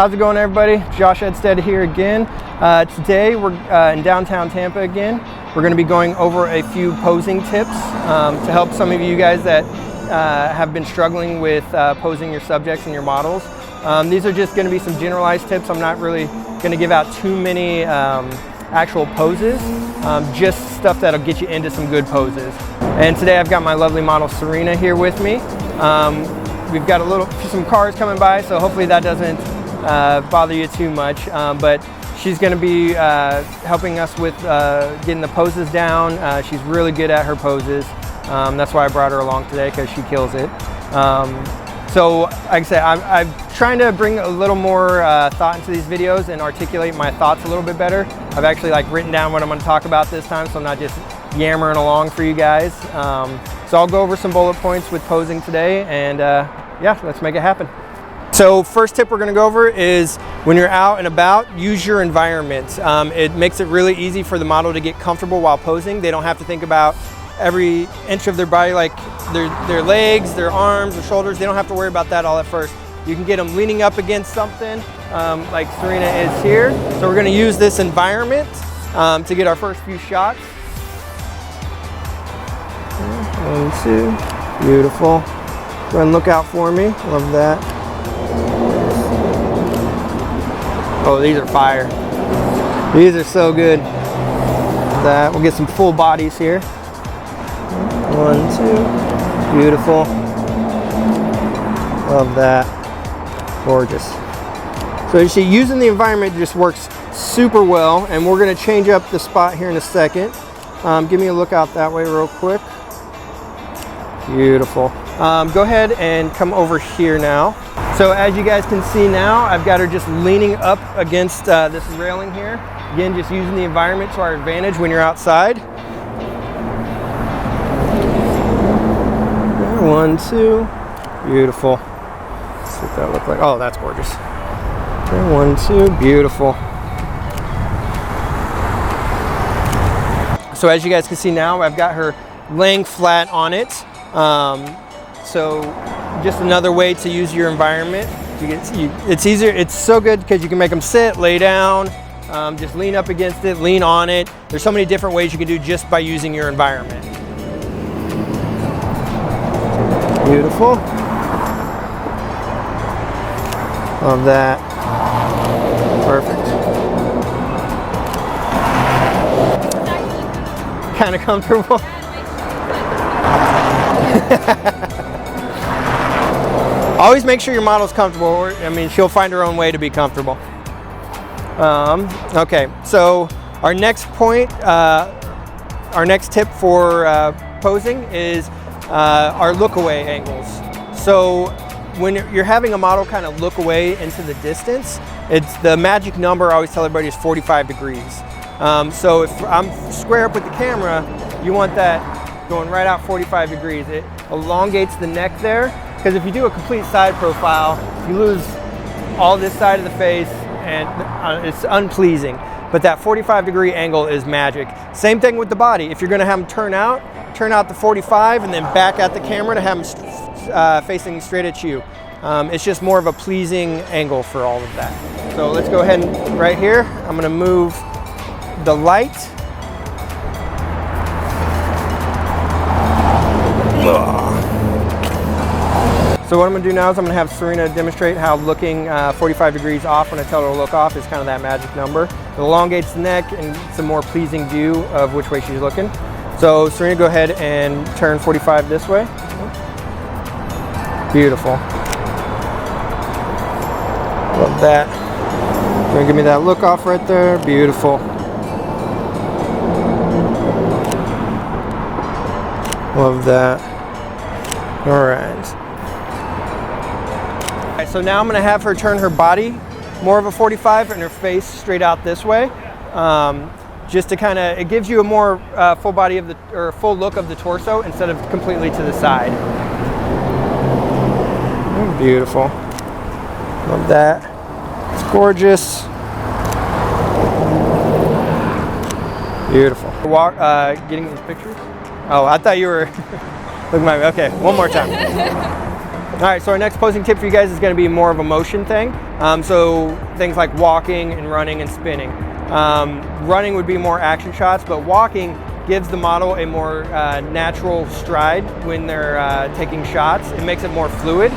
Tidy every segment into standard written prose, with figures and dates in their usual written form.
How's it going, everybody? Josh Edstead here again. Today we're in downtown Tampa again. We're going to be going over a few posing tips to help some of you guys that have been struggling with posing your subjects and your models. These are just going to be some generalized tips. I'm not really going to give out too many actual poses, just stuff that'll get you into some good poses. And today I've got my lovely model Sirena here with me. We've got some cars coming by, so hopefully that doesn't bother you too much, but she's going to be helping us with getting the poses down. She's really good at her poses. That's why I brought her along today, because she kills it. So like I said, I'm trying to bring a little more thought into these videos and articulate my thoughts a little bit better. I've actually written down what I'm going to talk about this time, so I'm not just yammering along for you guys. So I'll go over some bullet points with posing today, and yeah, let's make it happen. So first tip we're going to go over is when you're out and about, use your environment. It makes it really easy for the model to get comfortable while posing. They don't have to think about every inch of their body, like their legs, their arms, their shoulders. They don't have to worry about that all at first. You can get them leaning up against something like Sirena is here. So we're going to use this environment to get our first few shots. 1, 2, beautiful. Go ahead and look out for me. Love that. Oh, these are fire. These are so good. That we'll get some full bodies here. 1, 2, beautiful. Love that. Gorgeous. So you see, using the environment just works super well, and we're going to change up the spot here in a second. Give me a look out that way real quick. Beautiful. Go ahead and come over here now. So as you guys can see now, I've got her just leaning up against this railing here. Again, just using the environment to our advantage when you're outside. 1, 2, beautiful. Let's see what that looks like. Oh, that's gorgeous. Okay, 1, 2, beautiful. So as you guys can see now, I've got her laying flat on it. So just another way to use your environment. It's easier. It's so good because you can make them sit, lay down, just lean up against it, lean on it. There's so many different ways you can do just by using your environment. Beautiful. Love that. Perfect. Kind of comfortable. Always make sure your model's comfortable, or I mean, she'll find her own way to be comfortable. Okay, so our next point, our next tip for posing is our look away angles. So when you're having a model kind of look away into the distance, it's the magic number I always tell everybody is 45 degrees. So if I'm square up with the camera, you want that going right out 45 degrees. It elongates the neck there, because if you do a complete side profile, you lose all this side of the face and it's unpleasing. But that 45 degree angle is magic. Same thing with the body. If you're going to have them turn out the 45 and then back at the camera to have them facing straight at you. It's just more of a pleasing angle for all of that. So let's go ahead and right here, I'm going to move the light. So what I'm going to do now is I'm going to have Sirena demonstrate how looking 45 degrees off when I tell her to look off is kind of that magic number. It elongates the neck and it's a more pleasing view of which way she's looking. So Sirena, go ahead and turn 45 this way. Beautiful. Love that. You're going to give me that look off right there. Beautiful. Love that. All right. So now I'm going to have her turn her body more of a 45 and her face straight out this way, just to kind of, it gives you a more full body of full look of the torso instead of completely to the side. Beautiful. Love that. It's gorgeous. Beautiful. Getting these pictures? Oh, I thought you were looking at me. Okay, one more time. right, so our next posing tip for you guys is going to be more of a motion thing. So things like walking and running and spinning. Running would be more action shots, but walking gives the model a more natural stride when they're taking shots. It makes it more fluid.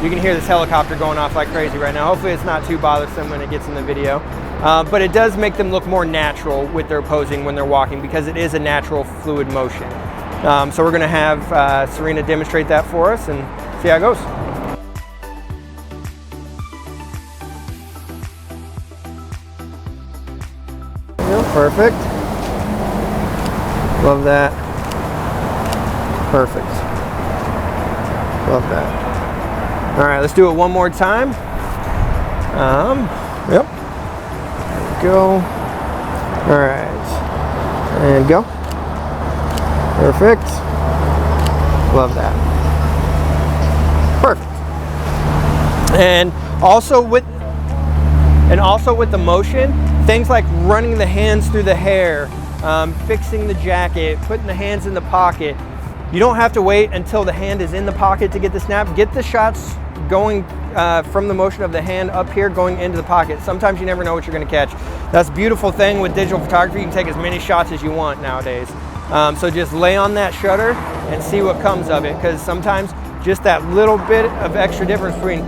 You can hear this helicopter going off like crazy right now. Hopefully it's not too bothersome when it gets in the video. But it does make them look more natural with their posing when they're walking, because it is a natural fluid motion. So we're going to have Sirena demonstrate that for us and see how it goes. Perfect. Love that. Perfect. Love that. All right, let's do it one more time. Yep. There we go. All right. And go. Perfect. Love that. Perfect. And also with the motion, things like running the hands through the hair, fixing the jacket, putting the hands in the pocket. You don't have to wait until the hand is in the pocket to get the snap. Get the shots going from the motion of the hand up here going into the pocket. Sometimes you never know what you're going to catch. That's a beautiful thing with digital photography. You can take as many shots as you want nowadays. So just lay on that shutter and see what comes of it, because sometimes just that little bit of extra difference between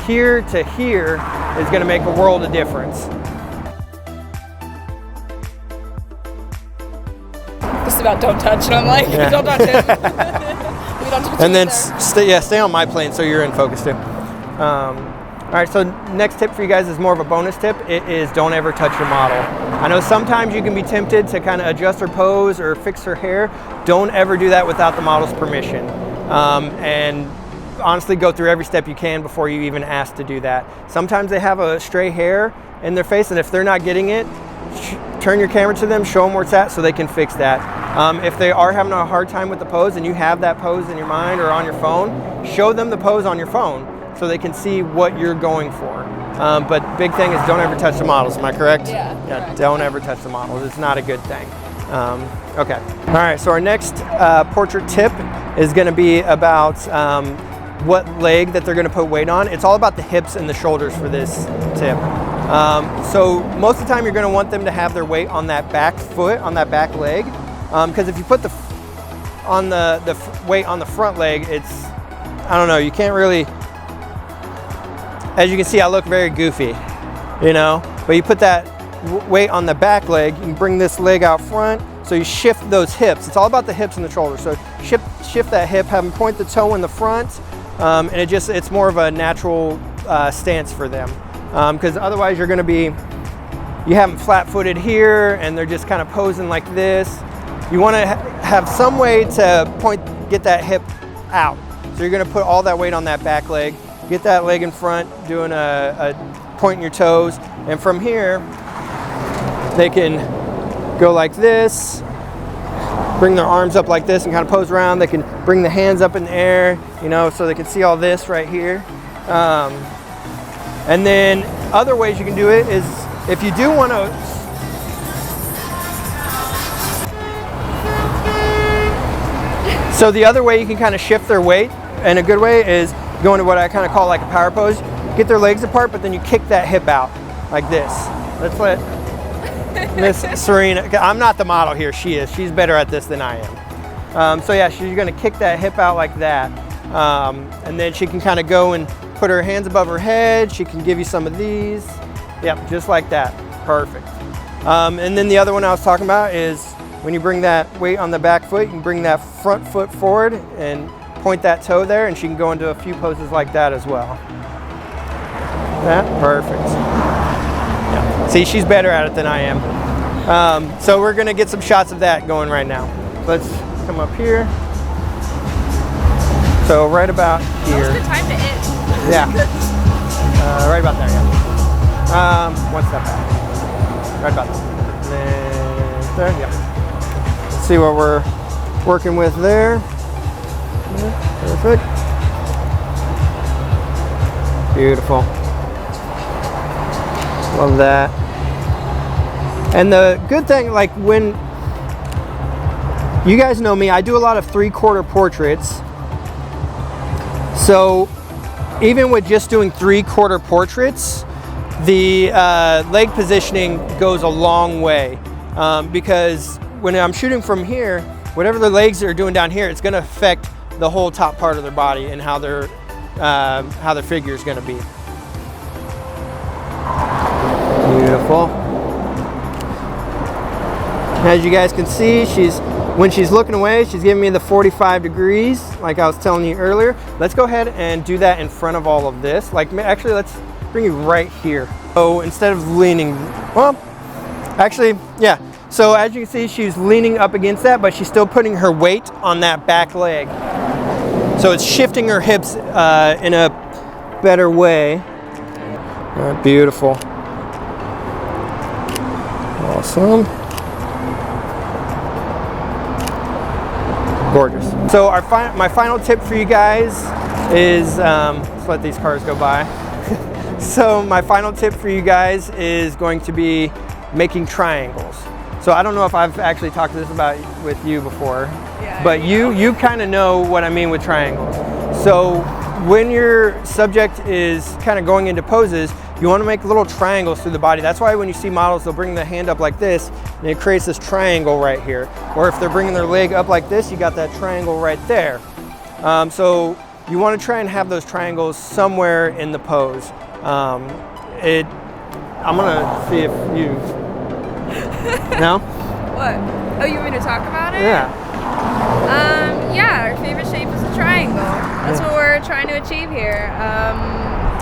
here to here is going to make a world of difference. Just about don't touch, and I'm like, yeah. Don't touch it. We don't touch and then stay on my plane so you're in focus too. All right, so next tip for you guys is more of a bonus tip. It is don't ever touch your model. I know sometimes you can be tempted to kind of adjust her pose or fix her hair. Don't ever do that without the model's permission. And honestly, go through every step you can before you even ask to do that. Sometimes they have a stray hair in their face, and if they're not getting it, turn your camera to them, show them where it's at so they can fix that. If they are having a hard time with the pose and you have that pose in your mind or on your phone, show them the pose on your phone so they can see what you're going for. But big thing is don't ever touch the models, am I correct? Yeah. Correct. Don't ever touch the models, it's not a good thing. Okay, all right, so our next portrait tip is gonna be about what leg that they're gonna put weight on. It's all about the hips and the shoulders for this tip. So most of the time you're gonna want them to have their weight on that back foot, on that back leg. Because if you put the weight on the front leg, it's, I don't know, you can't really, as you can see, I look very goofy, you know? But you put that weight on the back leg, you can bring this leg out front, so you shift those hips. It's all about the hips and the shoulders. So shift that hip, have them point the toe in the front, and it's more of a natural stance for them. Because otherwise you're gonna be, you have them flat-footed here and they're just kind of posing like this. You wanna have some way to get that hip out. So you're gonna put all that weight on that back leg, get that leg in front, doing a pointing your toes, and from here, they can go like this, bring their arms up like this and kind of pose around. They can bring the hands up in the air, you know, so they can see all this right here. And then other ways you can do it is if you do want to, so the other way you can kind of shift their weight in a good way is go into what I kind of call like a power pose. Get their legs apart, but then you kick that hip out like this. Let's let Miss Sirena, I'm not the model here, she is. She's better at this than I am. So yeah, she's gonna kick that hip out like that. And then she can kind of go and put her hands above her head. She can give you some of these. Yep, just like that. Perfect. And then the other one I was talking about is when you bring that weight on the back foot, you can bring that front foot forward and point that toe there, and she can go into a few poses like that as well. That, perfect. Yeah. See, she's better at it than I am. So we're gonna get some shots of that going right now. Let's come up here. So right about here. Now's the time to end. Yeah. Right about there, yeah. One step back. Right about there. There, yeah. Let's see what we're working with there. Perfect. Beautiful. Love that. And the good thing, like when, you guys know me, I do a lot of 3/4 portraits. So even with just doing 3/4 portraits, the leg positioning goes a long way, because when I'm shooting from here, whatever the legs are doing down here, it's going to affect the whole top part of their body and how their figure is going to be. Beautiful. As you guys can see, when she's looking away, she's giving me the 45 degrees, like I was telling you earlier. Let's go ahead and do that in front of all of this. Like, actually, let's bring you right here. So instead of leaning, well, actually, yeah. So as you can see, she's leaning up against that, but she's still putting her weight on that back leg. So it's shifting her hips in a better way. Beautiful. Awesome. Gorgeous. So my final tip for you guys is, let's let these cars go by. So my final tip for you guys is going to be making triangles. So I don't know if I've actually talked this about with you before, but you kind of know what I mean with triangles. So when your subject is kind of going into poses, you want to make little triangles through the body. That's why when you see models, they'll bring the hand up like this, and it creates this triangle right here. Or if they're bringing their leg up like this, you got that triangle right there. So you want to try and have those triangles somewhere in the pose. I'm gonna see if you. No? What? Oh, you want me to talk about it? Yeah. Yeah, our favorite shape is a triangle. That's what we're trying to achieve here.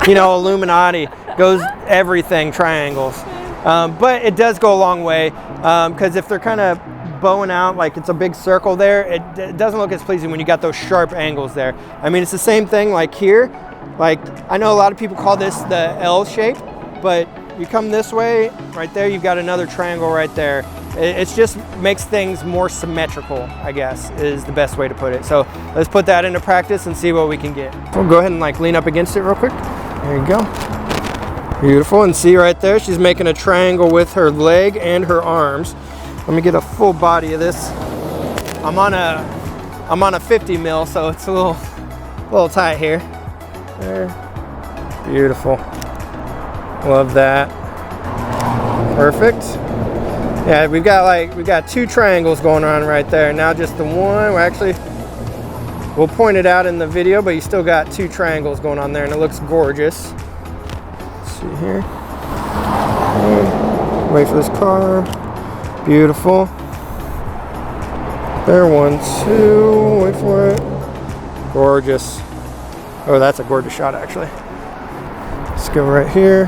You know, Illuminati goes everything triangles. But it does go a long way, because if they're kind of bowing out, like it's a big circle there, it doesn't look as pleasing when you got those sharp angles there. I mean, it's the same thing like here. Like, I know a lot of people call this the L shape, but you come this way, right there, you've got another triangle right there. It just makes things more symmetrical, I guess, is the best way to put it. So let's put that into practice and see what we can get. We'll go ahead and like lean up against it real quick. There you go. Beautiful, and see right there, she's making a triangle with her leg and her arms. Let me get a full body of this. I'm on a 50 mil, so it's a little tight here. There. Beautiful. Love that. Perfect. Yeah, we've got two triangles going on right there. Now just the one. We'll point it out in the video, but you still got two triangles going on there, and it looks gorgeous. Let's see here. Okay. Wait for this car. Beautiful. There, 1, 2. Wait for it. Gorgeous. Oh, that's a gorgeous shot, actually. Let's go right here.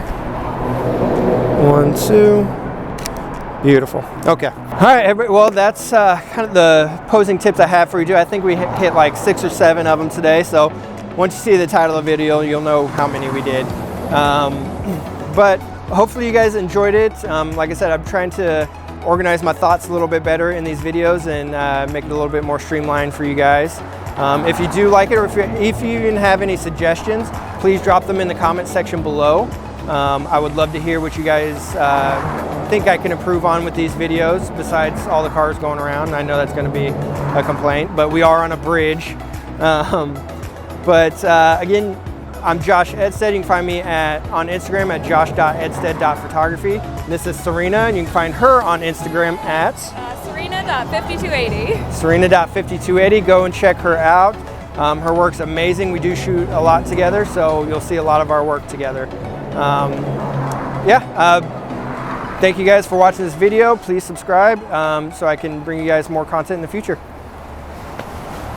1, 2. Beautiful. Okay. All right, well, that's kind of the posing tips I have for you. I think we hit like 6 or 7 of them today. So once you see the title of the video, you'll know how many we did. But hopefully you guys enjoyed it. Like I said, I'm trying to organize my thoughts a little bit better in these videos and make it a little bit more streamlined for you guys. If you do like it, or if you even have any suggestions, please drop them in the comment section below. I would love to hear what you guys think I can improve on with these videos, besides all the cars going around. I know that's going to be a complaint, but we are on a bridge. Again, I'm Josh Edstead. You can find me on Instagram at josh.edstead.photography. This is Sirena, and you can find her on Instagram at Sirena.5280. Sirena.5280. Go and check her out. Her work's amazing. We do shoot a lot together, so you'll see a lot of our work together. Thank you guys for watching this video. Please subscribe so I can bring you guys more content in the future.